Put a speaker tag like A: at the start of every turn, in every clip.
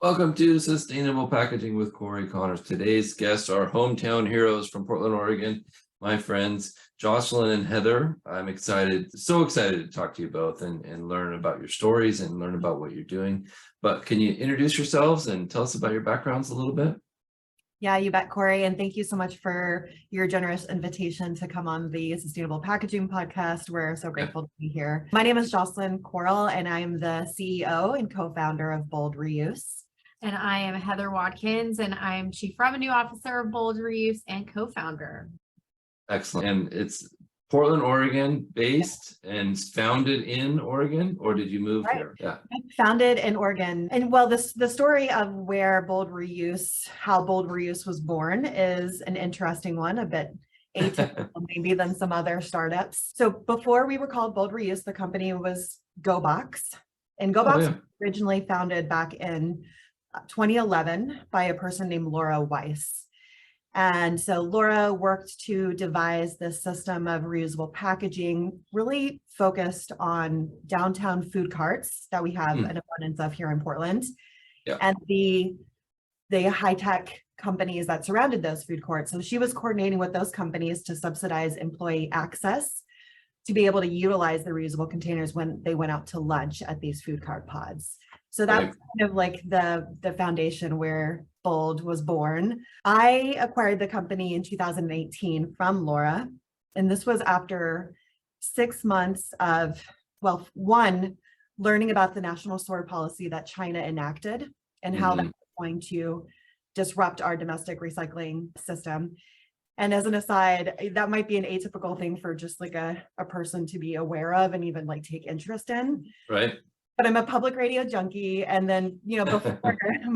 A: Welcome to Sustainable Packaging with Cory Connors. Today's guests are hometown heroes from Portland, Oregon, my friends Jocelyn and Heather. I'm so excited to talk to you both and learn about your stories and learn about what you're doing. But can you introduce yourselves and tell us about your backgrounds a little bit?
B: Yeah, you bet, Cory. And thank you so much for your generous invitation to come on the Sustainable Packaging podcast. We're so grateful to be here. My name is Jocelyn Quarrell, and I'm the CEO and co-founder of Bold Reuse.
C: And I am Heather Watkins, and I'm Chief Revenue Officer of Bold Reuse and co-founder.
A: Excellent. And it's Portland, Oregon based and founded in Oregon, or did you move here?
B: Yeah. Founded in Oregon. And well, the story of where Bold Reuse, how Bold Reuse was born is an interesting one, a bit atypical maybe than some other startups. So before we were called Bold Reuse, the company was GoBox. And GoBox was originally founded back in 2011 by a person named Laura Weiss. And so Laura worked to devise this system of reusable packaging, really focused on downtown food carts that we have an abundance of here in Portland. Yeah. And the high-tech companies that surrounded those food courts. So she was coordinating with those companies to subsidize employee access to be able to utilize the reusable containers when they went out to lunch at these food cart pods. So that's kind of like the foundation where Bold was born. I acquired the company in 2018 from Laura, and this was after 6 months of, well, one, learning about the national sword policy that China enacted and how that was going to disrupt our domestic recycling system. And as an aside, that might be an atypical thing for just like a person to be aware of and even like take interest in.
A: Right.
B: But I'm a public radio junkie. And then, before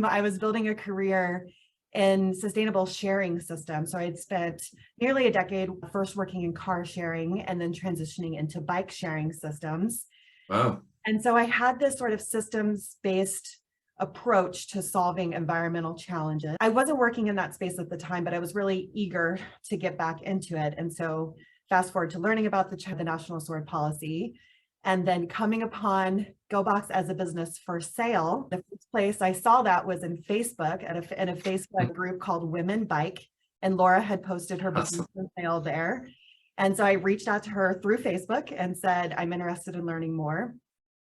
B: I was building a career in sustainable sharing systems. So I had spent nearly a decade first working in car sharing and then transitioning into bike sharing systems.
A: Wow.
B: And so I had this sort of systems-based approach to solving environmental challenges. I wasn't working in that space at the time, but I was really eager to get back into it. And so fast forward to learning about the national sword policy, and then coming upon GoBox as a business for sale. The first place I saw that was in Facebook in a Facebook group called Women Bike, and Laura had posted her business for sale there. And so I reached out to her through Facebook and said, I'm interested in learning more.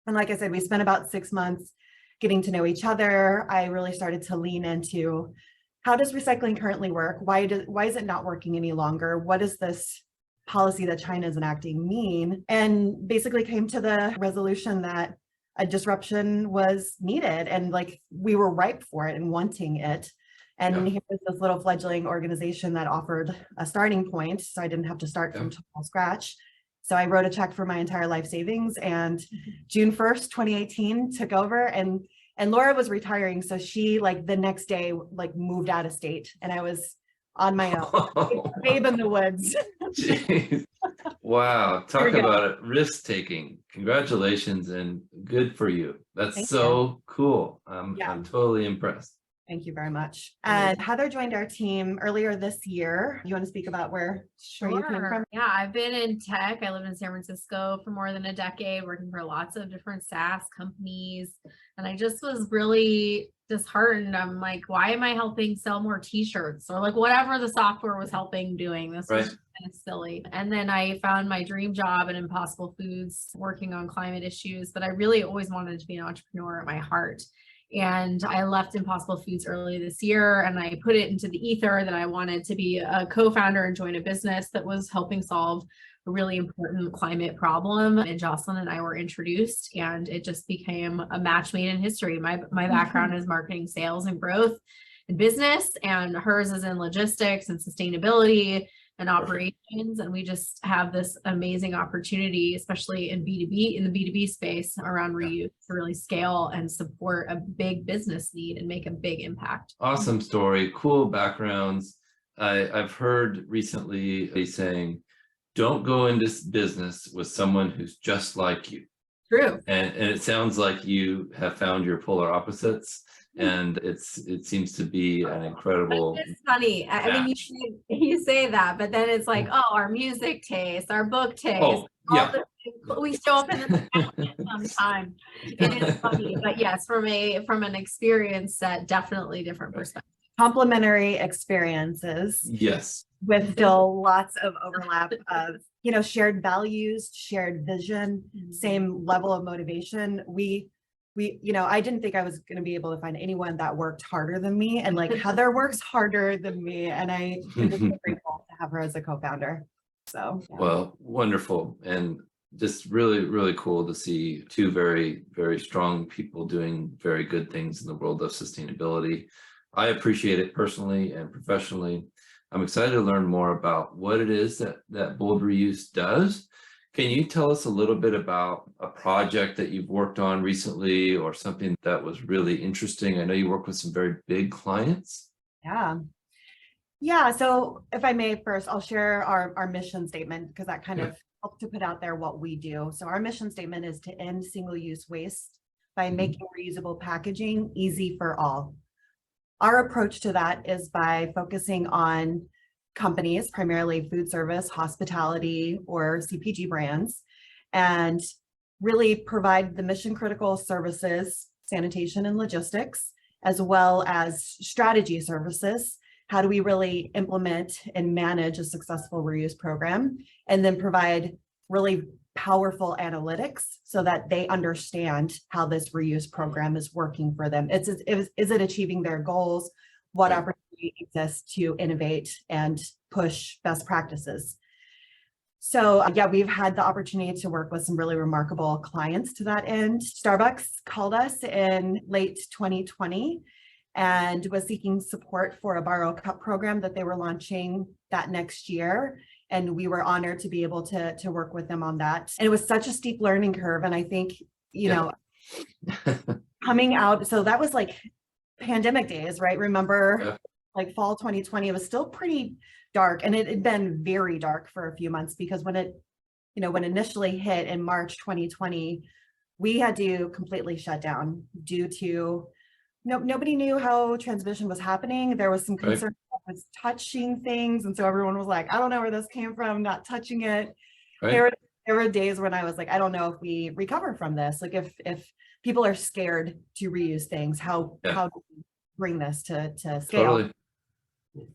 B: And like I said, we spent about 6 months getting to know each other. I really started to lean into how does recycling currently work? Why is it not working any longer? What does this policy that China is enacting mean? And basically came to the resolution that a disruption was needed and like we were ripe for it and wanting it. And here was this little fledgling organization that offered a starting point, so I didn't have to start from total scratch. So I wrote a check for my entire life savings, and June 1st, 2018 took over, and Laura was retiring. So she like the next day, like moved out of state, and I was on my own, babe in the woods.
A: Jeez. Wow. Talk about it. Risk taking. Congratulations and good for you. That's so cool. I'm totally impressed.
B: Thank you very much. And Heather joined our team earlier this year. You want to speak about where you came from?
C: Yeah, I've been in tech. I lived in San Francisco for more than a decade, working for lots of different SaaS companies. And I just was really disheartened. I'm like, why am I helping sell more t-shirts or like whatever the software was helping doing? This was kind of silly. And then I found my dream job at Impossible Foods working on climate issues, but I really always wanted to be an entrepreneur at my heart. And I left Impossible Foods early this year, and I put it into the ether that I wanted to be a co-founder and join a business that was helping solve a really important climate problem. And Jocelyn and I were introduced, and it just became a match made in history. My background is marketing, sales, and growth and business, and hers is in logistics and sustainability and operations. And we just have this amazing opportunity, especially in B2B, in the B2B space around reuse, to really scale and support a big business need and make a big impact.
A: Awesome story. Cool backgrounds. I've heard recently saying, don't go into business with someone who's just like you.
C: True.
A: And it sounds like you have found your polar opposites. And it seems to be an incredible.
C: It's funny. I mean, you say that, but then it's like, oh, our music taste, our book taste, all the We show up in the sometime. It is funny, but yes, from an experience set, definitely different perspective.
B: Complementary experiences
A: Yes.
B: with still lots of overlap of, shared values, shared vision, same level of motivation. We, I didn't think I was going to be able to find anyone that worked harder than me. And like Heather works harder than me. And I am just so grateful to have her as a co-founder. So, yeah.
A: Well, wonderful. And just really, really cool to see two very, very strong people doing very good things in the world of sustainability. I appreciate it personally and professionally. I'm excited to learn more about what it is that Bold Reuse does. Can you tell us a little bit about a project that you've worked on recently or something that was really interesting? I know you work with some very big clients.
B: Yeah. Yeah. So if I may, first, I'll share our mission statement because that kind of helps to put out there what we do. So our mission statement is to end single-use waste by making reusable packaging easy for all. Our approach to that is by focusing on companies, primarily food service, hospitality, or CPG brands, and really provide the mission critical services, sanitation and logistics, as well as strategy services. How do we really implement and manage a successful reuse program, and then provide really powerful analytics so that they understand how this reuse program is working for them. Is it achieving their goals? What opportunity exists to innovate and push best practices? So yeah, we've had the opportunity to work with some really remarkable clients to that end. Starbucks called us in late 2020 and was seeking support for a Borrow Cup program that they were launching that next year. And we were honored to be able to work with them on that. And it was such a steep learning curve. And I think, coming out, so that was like pandemic days, right? Remember, like fall 2020, it was still pretty dark, and it had been very dark for a few months because when it, when initially hit in March 2020, we had to completely shut down due to nobody knew how transmission was happening. There was some concern was touching things. And so everyone was like, I don't know where this came from, not touching it. There were days when I was like, I don't know if we recover from this. Like if people are scared to reuse things, how do we bring this to scale? Totally.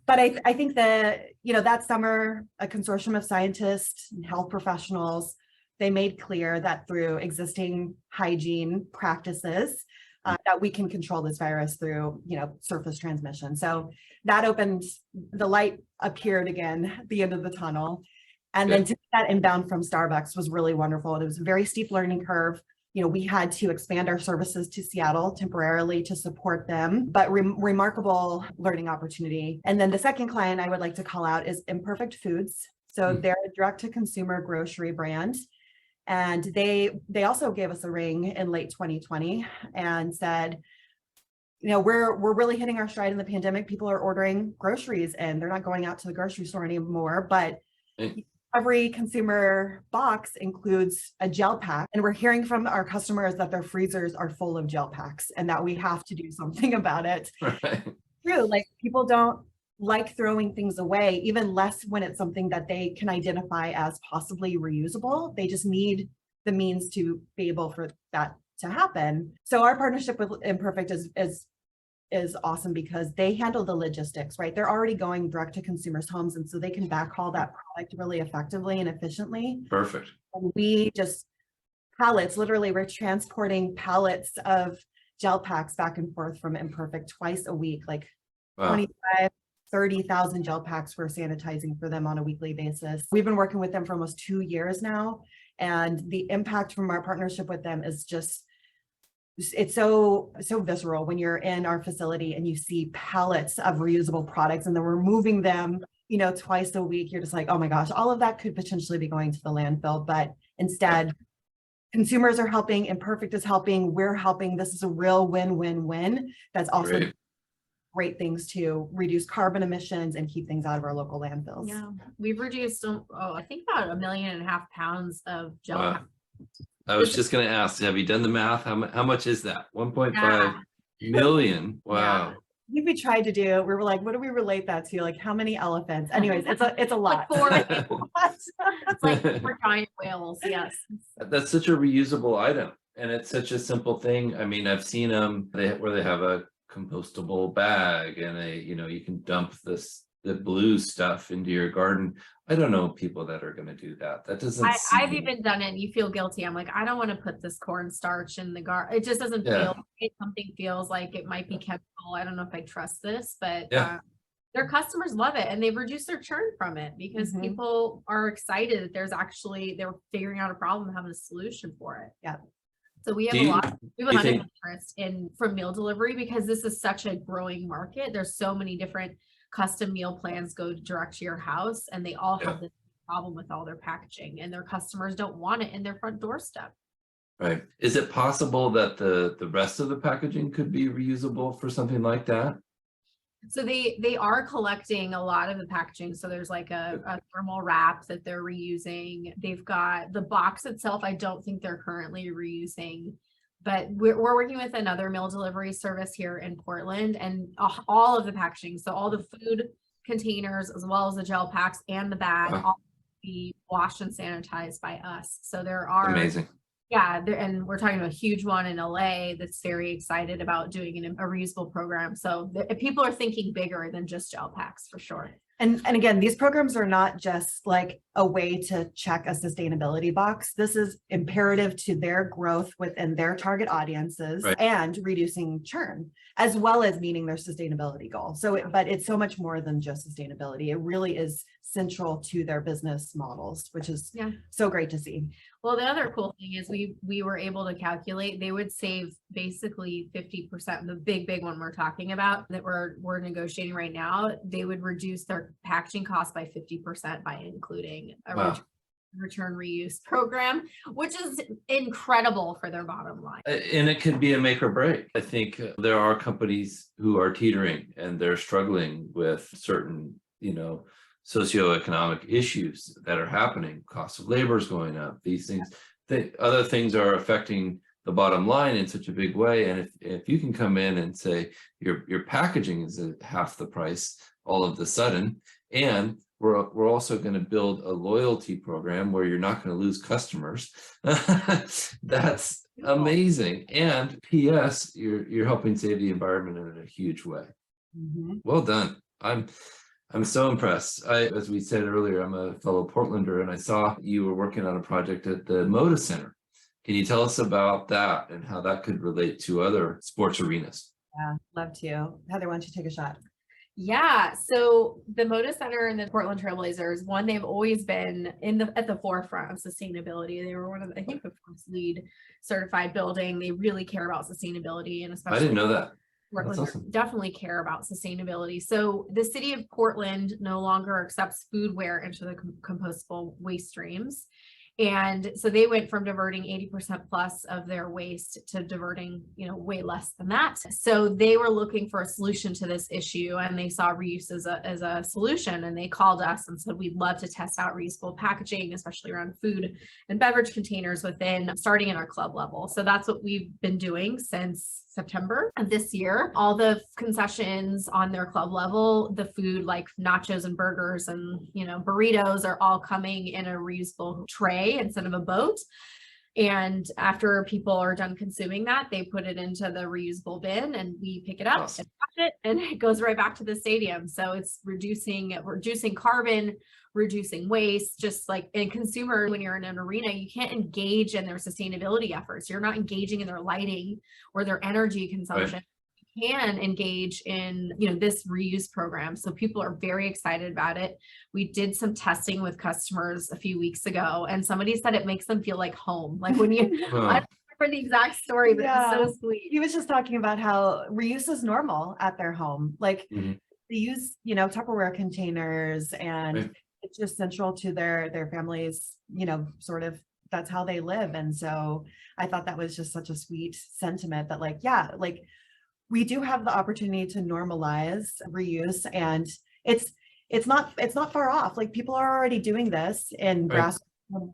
B: But I think that, that summer, a consortium of scientists and health professionals, they made clear that through existing hygiene practices, that we can control this virus through, surface transmission. So that opened, the light appeared again at the end of the tunnel. And then to get that inbound from Starbucks was really wonderful. And it was a very steep learning curve. We had to expand our services to Seattle temporarily to support them, but remarkable learning opportunity. And then the second client I would like to call out is Imperfect Foods. So they're a direct to consumer grocery brand. And they also gave us a ring in late 2020 and said, we're really hitting our stride in the pandemic. People are ordering groceries and they're not going out to the grocery store anymore, but every consumer box includes a gel pack. And we're hearing from our customers that their freezers are full of gel packs and that we have to do something about it. Right. True, like people don't like throwing things away, even less when it's something that they can identify as possibly reusable. They just need the means to be able for that to happen. So our partnership with Imperfect is awesome because they handle the logistics, right? They're already going direct to consumers' homes, and so they can backhaul that product really effectively and efficiently. Perfect. And we just pallets, literally we're transporting pallets of gel packs back and forth from Imperfect twice a week, like 30,000 gel packs we're sanitizing for them on a weekly basis. We've been working with them for almost 2 years now. And the impact from our partnership with them is just, it's so visceral when you're in our facility and you see pallets of reusable products and then we're moving them, twice a week. You're just like, oh my gosh, all of that could potentially be going to the landfill. But instead, consumers are helping, Imperfect is helping, we're helping. This is a real win-win-win. That's also great things to reduce carbon emissions and keep things out of our local landfills.
C: Yeah, we've reduced, I think about 1.5 million pounds of gel.
A: I was just going to ask, have you done the math? How much is that? 1.5 million. Wow.
B: we tried to do, we were like, what do we relate that to? Like how many elephants? Anyways, it's a lot.
C: It's like 4 giant whales, yes.
A: That's such a reusable item and it's such a simple thing. I mean, I've seen them where they have a compostable bag and you can dump the blue stuff into your garden. I don't know people that are going to do that. That doesn't
C: I've
A: seem.
C: even done it and you feel guilty. I'm like, I don't want to put this cornstarch in the garden. It just doesn't feel right. Something feels like it might be chemical. I don't know if I trust this, but their customers love it and they've reduced their churn from it because people are excited that they're figuring out a problem and having a solution for it.
B: Yeah.
C: So we have a lot of interest from meal delivery because this is such a growing market. There's so many different custom meal plans go direct to your house and they all have this problem with all their packaging and their customers don't want it in their front doorstep.
A: Right. Is it possible that the rest of the packaging could be reusable for something like that?
C: So they are collecting a lot of the packaging. So there's like a thermal wrap that they're reusing. They've got the box itself. I don't think they're currently reusing, but we're working with another meal delivery service here in Portland and all of the packaging. So all the food containers, as well as the gel packs and the bag, all be washed and sanitized by us. So there are
A: amazing.
C: Yeah, and we're talking about a huge one in LA that's very excited about doing a reusable program. So people are thinking bigger than just gel packs for sure.
B: And again, these programs are not just like a way to check a sustainability box. This is imperative to their growth within their target audiences and reducing churn, as well as meeting their sustainability goal. So, but it's so much more than just sustainability. It really is central to their business models, which is so great to see.
C: Well, the other cool thing is we were able to calculate they would save basically 50%. The big one we're talking about that we're negotiating right now, they would reduce their packaging cost by 50% by including a return reuse program, which is incredible for their bottom line.
A: And it could be a make or break. I think there are companies who are teetering and they're struggling with certain, socioeconomic issues that are happening. Cost of labor is going up. These things, other things are affecting the bottom line in such a big way. And if you can come in and say your packaging is at half the price all of the sudden, and we're also going to build a loyalty program where you're not going to lose customers. That's amazing. And P.S. you're helping save the environment in a huge way. Well done. I'm so impressed. As we said earlier, I'm a fellow Portlander and I saw you were working on a project at the Moda Center. Can you tell us about that and how that could relate to other sports arenas?
B: Yeah, love to. Heather, why don't you take a shot?
C: Yeah, so the Moda Center and the Portland Trailblazers, they've always been at the forefront of sustainability. They were one of, I think, the first LEED certified building. They really care about sustainability, and especially
A: I didn't know that.
C: Portland definitely care about sustainability. So the city of Portland no longer accepts foodware into the compostable waste streams. And so they went from diverting 80% plus of their waste to diverting, way less than that. So they were looking for a solution to this issue and they saw reuse as a solution. And they called us and said, we'd love to test out reusable packaging, especially around food and beverage containers starting in our club level. So that's what we've been doing since September of this year. All the concessions on their club level, the food like nachos and burgers and, burritos are all coming in a reusable tray instead of a boat. And after people are done consuming that, they put it into the reusable bin and we pick it up and wash it and it goes right back to the stadium. So it's reducing carbon, reducing waste, just like in consumer, when you're in an arena, you can't engage in their sustainability efforts. You're not engaging in their lighting or their energy consumption. Right. You can engage in, this reuse program. So people are very excited about it. We did some testing with customers a few weeks ago and somebody said it makes them feel like home. Like when you, I don't remember the exact story, but it's so sweet.
B: He was just talking about how reuse is normal at their home. Like they use, Tupperware containers and it's just central to their families, sort of that's how they live. And so I thought that was just such a sweet sentiment that we do have the opportunity to normalize reuse and it's not far off. Like people are already doing this in grassroots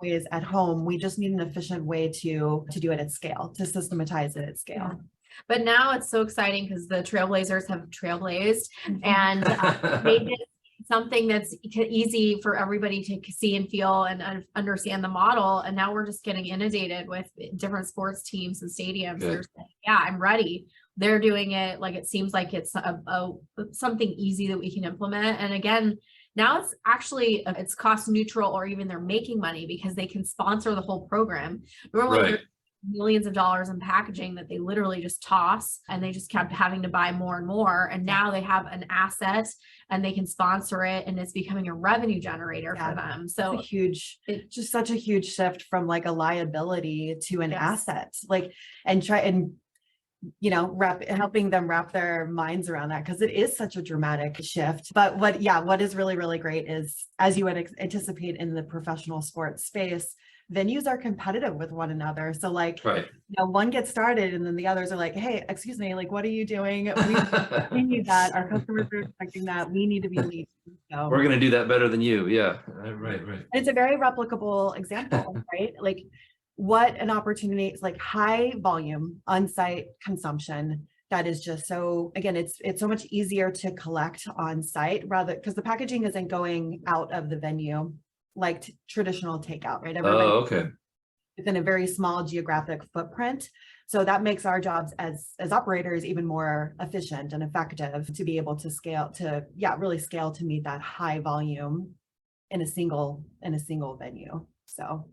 B: ways at home. We just need an efficient way to do it at scale, to systematize it at scale.
C: But now it's so exciting because the trailblazers have trailblazed and they did something that's easy for everybody to see and feel and understand the model. And now we're just getting inundated with different sports teams and stadiums. They're saying, yeah, I'm ready. They're doing it. Like, it seems like it's something easy that we can implement. And again, now it's actually, it's cost neutral, or even they're making money because they can sponsor the whole program. Normally
A: Right.
C: millions of dollars in packaging that they literally just toss, and they just kept having to buy more and more. And now they have an asset and they can sponsor it, and it's becoming a revenue generator for them. So
B: it's just such a huge shift from like a liability to an
C: Yes.
B: asset, like, and helping them wrap their minds around that, because it is such a dramatic shift. But what is really, really great is, as you would anticipate in the professional sports space, venues are competitive with one another. So like,
A: Right.
B: one gets started and then the others are like, hey, excuse me, like, what are you doing? We need that. Our customers are expecting that. We need to be leading. So
A: We're going to do that better than you. Yeah. Right.
B: it's a very replicable example, right? Like, what an opportunity. It's like high volume on-site consumption that is just so, again, it's so much easier to collect on site, rather, because the packaging isn't going out of the venue like traditional takeout, right?
A: Oh, okay.
B: Within a very small geographic footprint. So that makes our jobs as operators even more efficient and effective to be able to scale to, really scale to meet that high volume in a single venue. So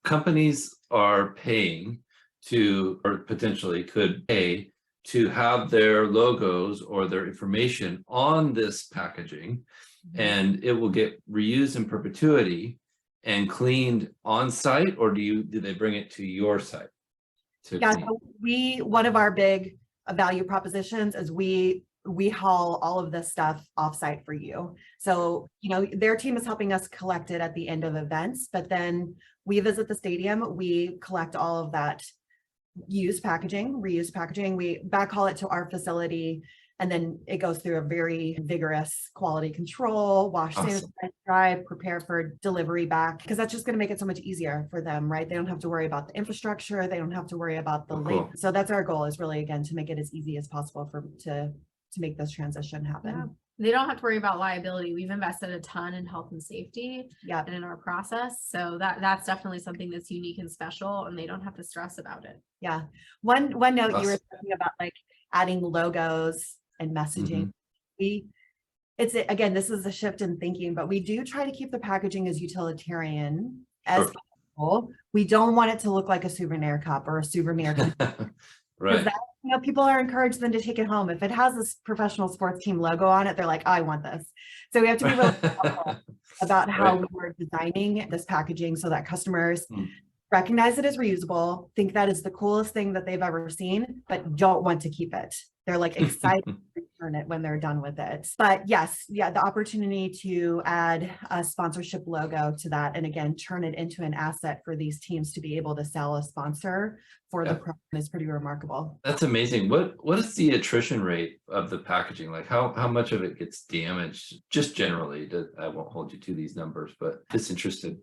A: Companies are paying to, or potentially could pay to have their logos or their information on this packaging, and it will get reused in perpetuity and cleaned on site, or do they bring it to your site to clean?
B: So one of our big value propositions is we haul all of this stuff offsite for you. So, their team is helping us collect it at the end of events, but then we visit the stadium, we collect all of that reused packaging, we backhaul it to our facility, and then it goes through a very vigorous quality control, wash,
A: Awesome.
B: sanitize, dry, prepare for delivery back, because that's just going to make it so much easier for them, right? They don't have to worry about the infrastructure. They don't have to worry about the
A: Cool.
B: So that's our goal, is really, again, to make it as easy as possible to make this transition happen.
C: Yeah. They don't have to worry about liability. We've invested a ton in health and safety
B: Yeah.
C: and in our process. So that's definitely something that's unique and special, and they don't have to stress about it.
B: Yeah. One note, you were
A: Awesome.
B: talking about like adding logos and messaging. Again, this is a shift in thinking, but we do try to keep the packaging as utilitarian as possible. We don't want it to look like a souvenir cup or a souvenir.
A: Right.
B: People are encouraged then to take it home. If it has this professional sports team logo on it, they're like, I want this. So we have to be really thoughtful about how we were designing this packaging so that customers recognize it as reusable, think that is the coolest thing that they've ever seen, but don't want to keep it. They're like excited to return it when they're done with it. But yes, the opportunity to add a sponsorship logo to that, and again, turn it into an asset for these teams to be able to sell a sponsor for the program is pretty remarkable.
A: That's amazing. What is the attrition rate of the packaging? Like how much of it gets damaged, just generally? I won't hold you to these numbers, but just interested.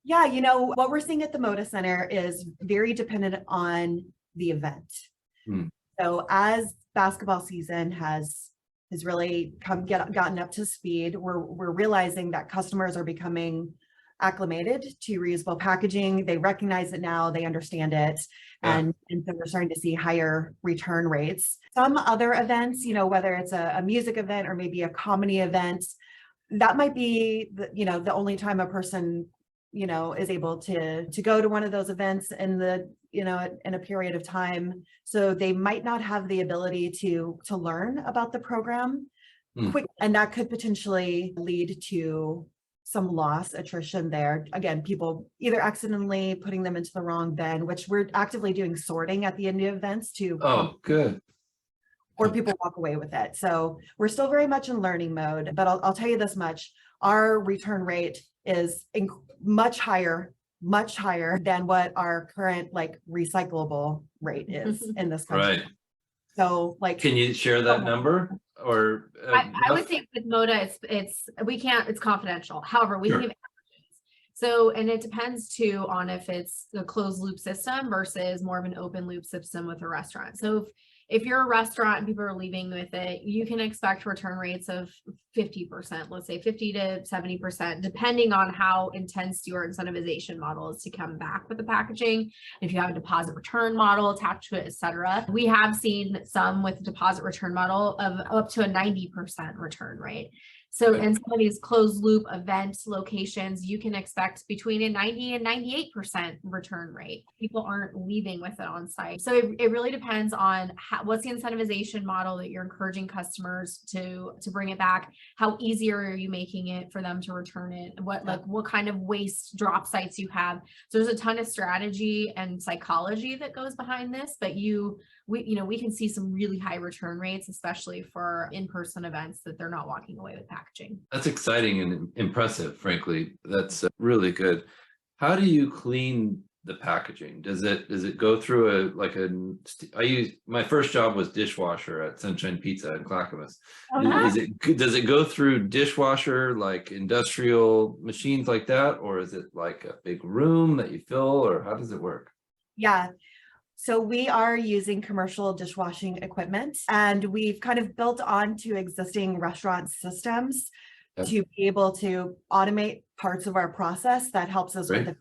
B: Yeah, what we're seeing at the Moda Center is very dependent on the event. So as basketball season has really gotten up to speed, we're realizing that customers are becoming acclimated to reusable packaging. They recognize it now, they understand it, and so we're starting to see higher return rates. Some other events, whether it's a music event or maybe a comedy event, that might be the only time a person is able to go to one of those events in in a period of time. So they might not have the ability to learn about the program quick, and that could potentially lead to some loss, attrition there. Again, people either accidentally putting them into the wrong bin, which we're actively doing sorting at the end of events to.
A: Oh, good.
B: Or people walk away with it. So we're still very much in learning mode, but I'll tell you this much, our return rate is much higher than what our current recyclable rate is in this country.
A: Right.
B: So
A: can you share that number? Or
C: I would think with Moda, it's confidential. However, we can give averages. So, and it depends too on if it's a closed loop system versus more of an open loop system with a restaurant. So if you're a restaurant and people are leaving with it, you can expect return rates of 50%, let's say 50 to 70%, depending on how intense your incentivization model is to come back with the packaging. If you have a deposit return model attached to it, et cetera. We have seen some with deposit return model of up to a 90% return rate. So in some of these closed loop event locations, you can expect between a 90 and 98% return rate. People aren't leaving with it on site. So it really depends on what's the incentivization model that you're encouraging customers to bring it back. How easy are you making it for them to return it? What kind of waste drop sites you have. So there's a ton of strategy and psychology that goes behind this, but we can see some really high return rates, especially for in-person events, that they're not walking away with packaging.
A: That's exciting and impressive, frankly. That's really good. How do you clean the packaging? Does it go through my first job was dishwasher at Sunshine Pizza in Clackamas. Does it go through dishwasher, like industrial machines like that, or is it like a big room that you fill, or how does it work?
B: Yeah. So we are using commercial dishwashing equipment, and we've kind of built onto existing restaurant systems to be able to automate parts of our process that helps us with the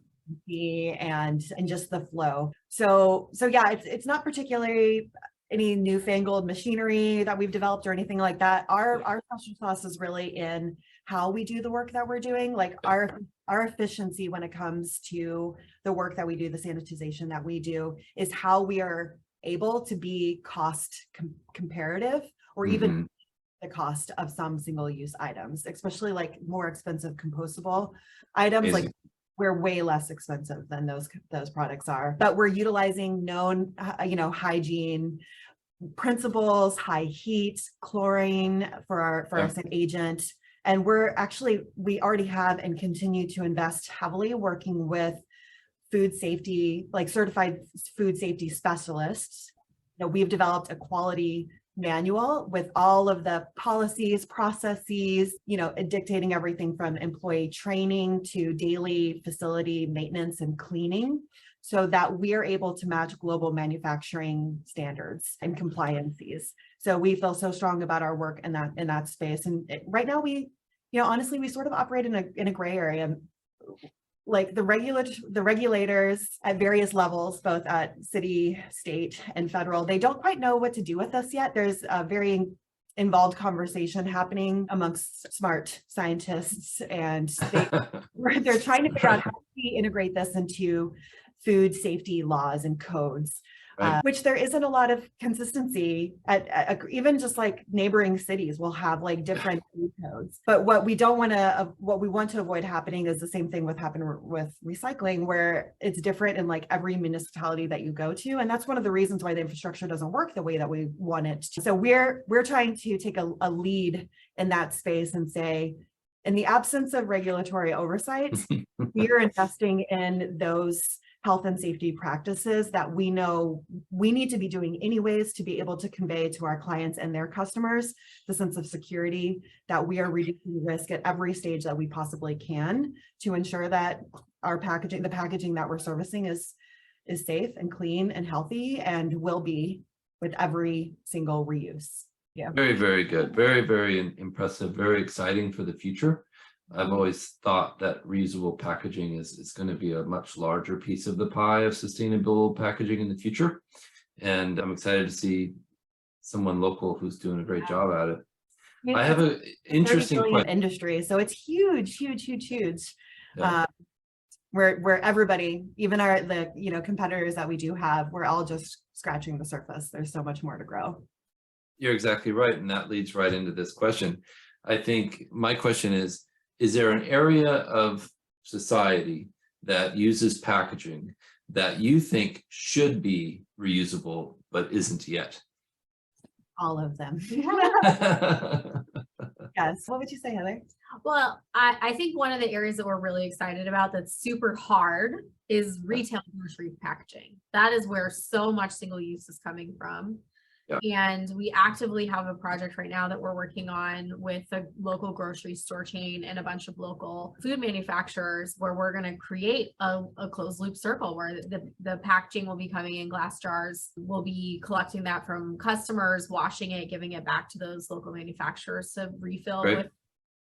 B: efficiency and just the flow. So yeah, it's not particularly any newfangled machinery that we've developed or anything like that. Our special sauce is really in how we do the work that we're doing, like our efficiency when it comes to the work that we do, the sanitization that we do, is how we are able to be cost comparative, or even the cost of some single-use items, especially like more expensive compostable items. Like we're way less expensive than those products are, but we're utilizing known hygiene principles, high heat, chlorine for our scent agent. And we already have and continue to invest heavily working with food safety, like certified food safety specialists. We've developed a quality manual with all of the policies, processes, dictating everything from employee training to daily facility maintenance and cleaning, so that we are able to match global manufacturing standards and compliances. So we feel so strong about our work in that space. And right now honestly, we sort of operate in a gray area. Like the regulators at various levels, both at city, state, and federal, they don't quite know what to do with us yet. There's a very involved conversation happening amongst smart scientists, and they're trying to figure out how we integrate this into food safety laws and codes. Which there isn't a lot of consistency at even just like neighboring cities will have like different food codes. But what we want to avoid happening is the same thing with recycling, where it's different in like every municipality that you go to. And that's one of the reasons why the infrastructure doesn't work the way that we want it to. So we're trying to take a lead in that space and say, in the absence of regulatory oversight, we are investing in those health and safety practices that we know we need to be doing anyways to be able to convey to our clients and their customers the sense of security that we are reducing risk at every stage that we possibly can, to ensure that the packaging that we're servicing is safe and clean and healthy, and will be with every single reuse. Yeah.
A: Very, very good. Very, very impressive. Very exciting for the future. I've always thought that reusable packaging is going to be a much larger piece of the pie of sustainable packaging in the future. And I'm excited to see someone local who's doing a great job at it. I have an interesting question.
B: Industry, so it's huge.
A: Yeah.
B: Where everybody, even the competitors that we do have, we're all just scratching the surface. There's so much more to grow.
A: You're exactly right. And that leads right into this question. I think my question is there an area of society that uses packaging that you think should be reusable, but isn't yet?
B: All of them. Yes. What would you say, Heather?
C: Well, I think one of the areas that we're really excited about that's super hard is retail grocery packaging. That is where so much single use is coming from. And we actively have a project right now that we're working on with a local grocery store chain and a bunch of local food manufacturers, where we're going to create a closed loop circle where the packaging will be coming in glass jars. We'll be collecting that from customers, washing it, giving it back to those local manufacturers to refill with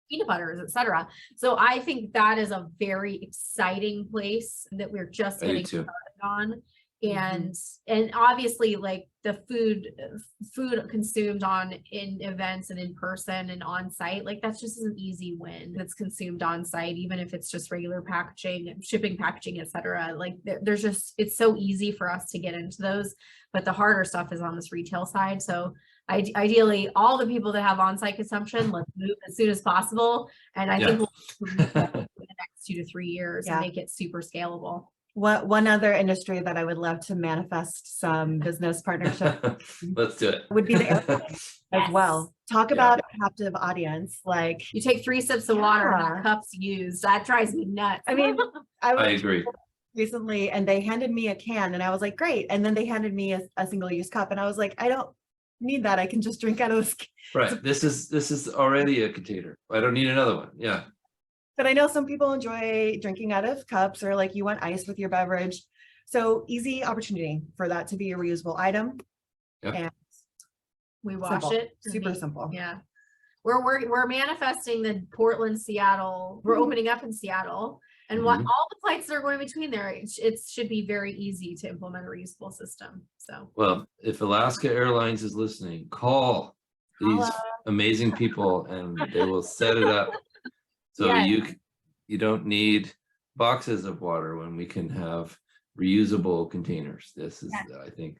C: peanut butters, etc. So I think that is a very exciting place that we're just getting started on. And obviously, like the food consumed in events and in person and on site, like that's just an easy win. That's consumed on site, even if it's just regular packaging, shipping, packaging, etc. Like there's just, it's so easy for us to get into those, but the harder stuff is on this retail side. So ideally, all the people that have on-site consumption, let's move as soon as possible. And I think we'll move in the next 2 to 3 years and make it super scalable.
B: One other industry that I would love to manifest some business partnership
A: Let's do it.
B: Would be the airline as well. Talk about a captive audience. Like
C: you take 3 sips of water, not cups used. That drives me nuts.
B: I mean,
A: I agree.
B: Recently, and they handed me a can, and I was like, great. And then they handed me a single-use cup, and I was like, I don't need that. I can just drink out of this.
A: Right. This is already a container. I don't need another one. Yeah.
B: But I know some people enjoy drinking out of cups, or like you want ice with your beverage. So easy opportunity for that to be a reusable item.
A: Yep.
B: And
C: we wash it.
B: Super simple.
C: Yeah. We're manifesting the Portland, Seattle. We're opening up in Seattle. And what all the flights that are going between there, it should be very easy to implement a reusable system. So,
A: well, if Alaska Airlines is listening, call these amazing people and they will set it up. So you don't need boxes of water when we can have reusable containers. This is, I think,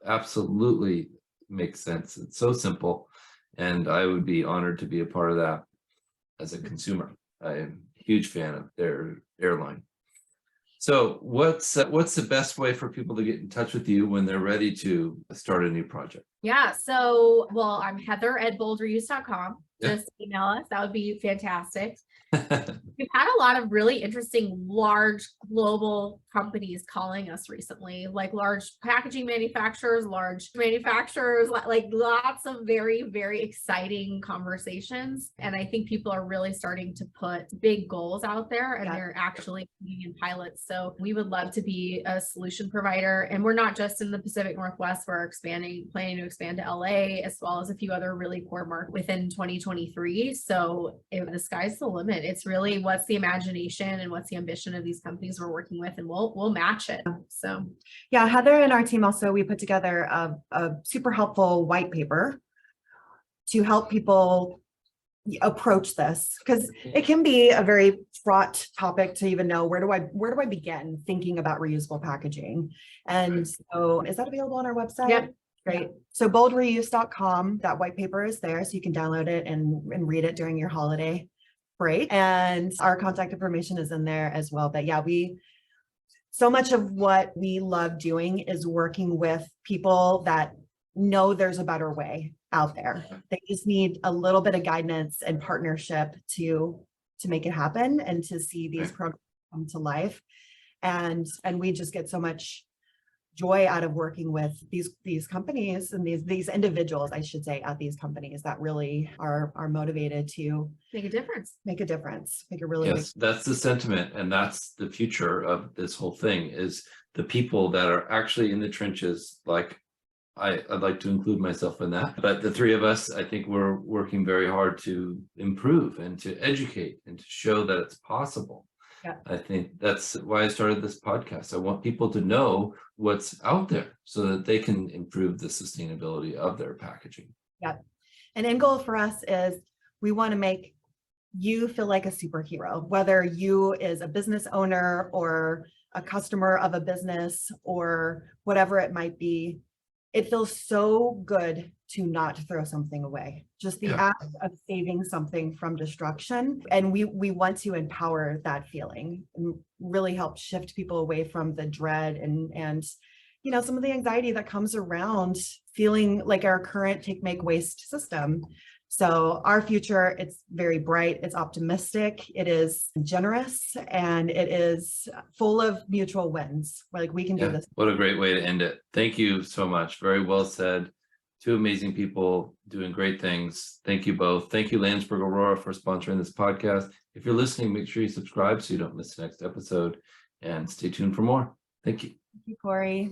A: absolutely makes sense. It's so simple, and I would be honored to be a part of that as a consumer. I am a huge fan of their airline. So what's the best way for people to get in touch with you when they're ready to start a new project?
C: Yeah. So, well, I'm Heather@boldreuse.com. Just email us. That would be fantastic. We've had a lot of really interesting, large global companies calling us recently, like large packaging manufacturers, like lots of very, very exciting conversations. And I think people are really starting to put big goals out there, and they're actually putting in pilots. So we would love to be a solution provider. And we're not just in the Pacific Northwest, we're planning to expand to LA, as well as a few other really core markets within 2023. So the sky's the limit. It's really what's the imagination and what's the ambition of these companies we're working with, and we'll match it. So
B: yeah, Heather and our team also, we put together a super helpful white paper to help people approach this, because it can be a very fraught topic to even know where do I begin thinking about reusable packaging. And so is that available on our website?
C: Yep.
B: Great. So boldreuse.com, that white paper is there, so you can download it and read it during your holiday break. And our contact information is in there as well. But yeah, so much of what we love doing is working with people that know there's a better way out there. They just need a little bit of guidance and partnership to make it happen and to see these programs come to life. And we just get so much joy out of working with these companies and these individuals, I should say, at these companies that really are motivated to
C: make a difference,
B: make a really big.
A: That's the sentiment, and that's the future of this whole thing, is the people that are actually in the trenches. Like I'd like to include myself in that, but the three of us, I think we're working very hard to improve and to educate and to show that it's possible.
B: Yeah.
A: I think that's why I started this podcast. I want people to know what's out there so that they can improve the sustainability of their packaging.
B: Yeah. An end goal for us is we want to make you feel like a superhero, whether you is a business owner or a customer of a business or whatever it might be. It feels so good to not throw something away. Just the act of saving something from destruction. And we want to empower that feeling and really help shift people away from the dread and some of the anxiety that comes around feeling like our current take, make, waste system So our future, it's very bright, it's optimistic, it is generous, and it is full of mutual wins. Like we can do
A: Yeah,
B: this.
A: what a great way to end it. Thank you so much. Very well said. Two amazing people doing great things. Thank you both. Thank you, Landsberg Aurora, for sponsoring this podcast. If you're listening, make sure you subscribe so you don't miss the next episode, and stay tuned for more. Thank you.
B: Thank you, Cory.